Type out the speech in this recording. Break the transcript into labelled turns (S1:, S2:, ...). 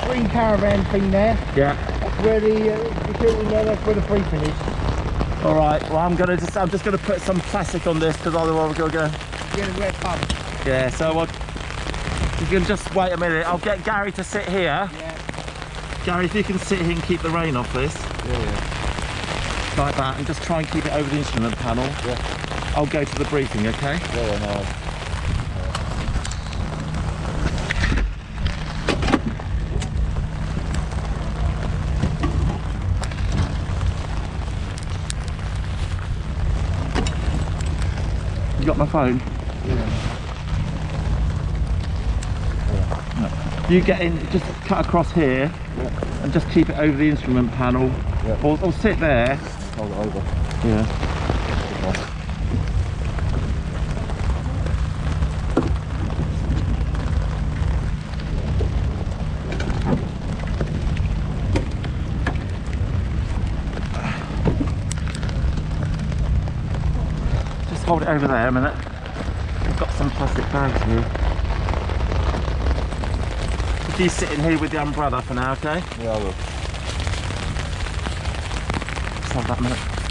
S1: green caravan thing there.
S2: Yeah.
S1: That's where the building there, that's where the briefing is.
S2: All right. Well, I'm just gonna put some plastic on this because otherwise we're gonna
S1: Get a red pump.
S2: Yeah. So you can just wait a minute. I'll get Gary to sit here.
S1: Yeah.
S2: Gary, if you can sit here and keep the rain off this.
S1: Yeah.
S2: Like that, and just try and keep it over the instrument panel.
S1: Yeah.
S2: I'll go to the briefing, okay?
S1: Yeah, no.
S2: You got my phone?
S1: Yeah.
S2: You get in, just cut across here, and just keep it over the instrument panel.
S1: Yeah.
S2: Or sit there.
S1: Hold it over.
S2: Yeah. Just hold it over there a minute. I've got some plastic bags here. If you sit in here with the umbrella for now, okay?
S1: Yeah, I will.
S2: Just hold that a minute.